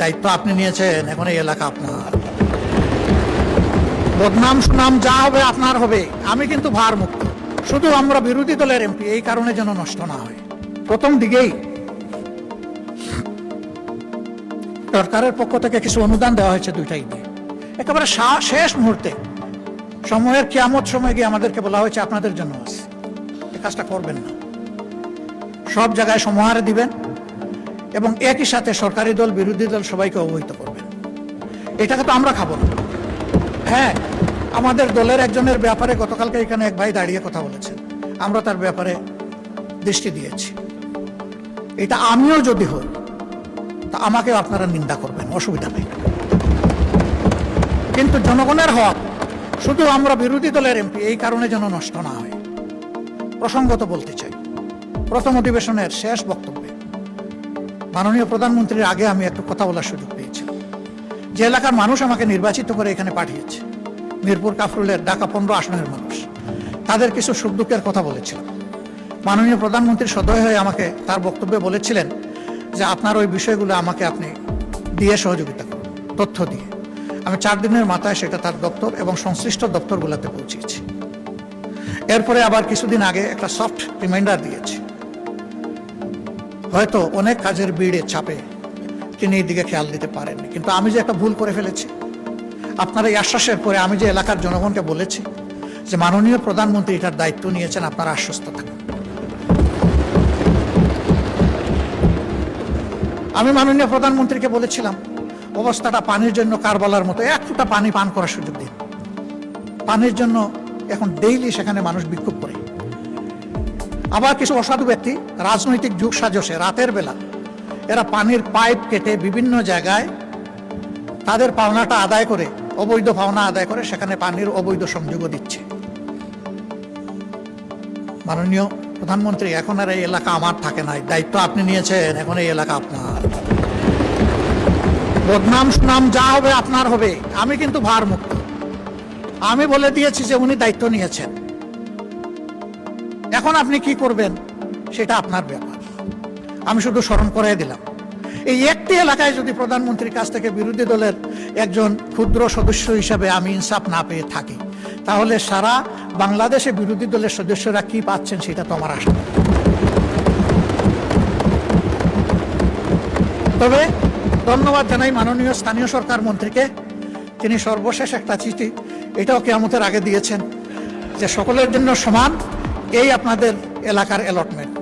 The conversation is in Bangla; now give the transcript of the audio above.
দায়িত্ব আপনি নিয়েছেন, এখন এই এলাকা আপনার। বদনাম সুনাম যা হবে আপনার হবে, আমি কিন্তু ভার মুক্ত। শুধু আমরা বিরোধী দলের এমপি, এই কারণে যেন নষ্ট না হয়। প্রথম দিকেই সরকারের পক্ষ থেকে কিছু অনুদান দেওয়া হয়েছে দুইটাই দিয়ে, একেবারে শেষ মুহূর্তে সময়ের কিয়ামত সময় গিয়ে আমাদেরকে বলা হয়েছে আপনাদের জন্য আছে, এই কাজটা করবেন না। সব জায়গায় সমাহারে দিবেন এবং একই সাথে সরকারি দল বিরোধী দল সবাইকে অবহিত করবেন। এটাকে তো আমরা খাবো না। হ্যাঁ, আমাদের দলের একজনের ব্যাপারে গতকালকে এখানে এক ভাই দাঁড়িয়ে কথা বলেছেন, আমরা তার ব্যাপারে দৃষ্টি দিয়েছি। এটা আমিও যদি হই তা আমাকেও আপনারা নিন্দা করবেন, অসুবিধা নেই। কিন্তু জনগণের হক শুধু আমরা বিরোধী দলের এমপি, এই কারণে যেন নষ্ট না হয়। প্রসঙ্গত বলতে চাই, প্রথম অধিবেশনের শেষ বক্তব্যে মাননীয় প্রধানমন্ত্রীর আগে আমি একটু কথা বলার সুযোগ পেয়েছিলাম। যে এলাকার মানুষ আমাকে নির্বাচিত করে এখানে পাঠিয়েছে, মিরপুর কাফরুলের ঢাকা 15 আসনের মানুষ, তাদের কিছু সুখ দুঃখের কথা বলেছিলাম। মাননীয় প্রধানমন্ত্রী সদয় হয়ে আমাকে তার বক্তব্যে বলেছিলেন যে আপনার ওই বিষয়গুলো আমাকে আপনি দিয়ে সহযোগিতা করুন, তথ্য দিয়ে। আমি 4 দিনের মাথায় সেটা তার দপ্তর এবং সংশ্লিষ্ট দপ্তরগুলোতে পৌঁছেছি। এরপরে আবার কিছুদিন আগে একটা সফট রিমাইন্ডার দিয়েছি। হয়তো অনেক কাজের ভিড়ে চাপে তিনি এই দিকে খেয়াল দিতে পারেননি, কিন্তু আমি যে একটা ভুল করে ফেলেছি, আপনার এই আশ্বাসের পরে আমি যে এলাকার জনগণকে বলেছি যে মাননীয় প্রধানমন্ত্রী এটার দায়িত্ব নিয়েছেন, আপনারা আশ্বস্ত থাকুন। আমি মাননীয় প্রধানমন্ত্রীকে বলেছিলাম অবস্থাটা পানির জন্য কারবালার মতো, 1 ফোঁটা পানি পান করার সুযোগ দিন। পানির জন্য এখন ডেইলি সেখানে মানুষ বিক্ষোভ করে। আবার কিছু অসাধু ব্যক্তি রাজনৈতিক যুগ সাজসে রাতের বেলা এরা পানির পাইপ কেটে বিভিন্ন জায়গায় তাদের পাওনাটা আদায় করে, অবৈধ পাওনা আদায় করে সেখানে পানির অবৈধ সংযোগও দিচ্ছে। মাননীয় প্রধানমন্ত্রী, এখন আর এই এলাকা আমার থাকে নাই, দায়িত্ব আপনি নিয়েছেন, এখন এই এলাকা আপনার। বদনাম সুনাম যা হবে আপনার হবে, আমি কিন্তু ভার মুক্ত। আমি বলে দিয়েছি যে উনি দায়িত্ব নিয়েছেন, এখন আপনি কি করবেন সেটা আপনার ব্যাপার। আমি শুধু স্মরণ করাই দিলাম, এই একটি এলাকায় যদি প্রধানমন্ত্রীর কাছ থেকে বিরোধী দলের একজন ক্ষুদ্র সদস্য হিসাবে আমি ইনসাফ না পেয়ে থাকি, তাহলে সারা বাংলাদেশে বিরোধী দলের সদস্যরা কি পাচ্ছেন সেটা তো আমার আশা। তবে ধন্যবাদ জানাই মাননীয় স্থানীয় সরকার মন্ত্রীকে, তিনি সর্বশেষ একটা চিঠি এটাও কিয়ামতের আগে দিয়েছেন যে সকলের জন্য সমান, এই আপনাদের এলাকার অ্যালটমেন্ট।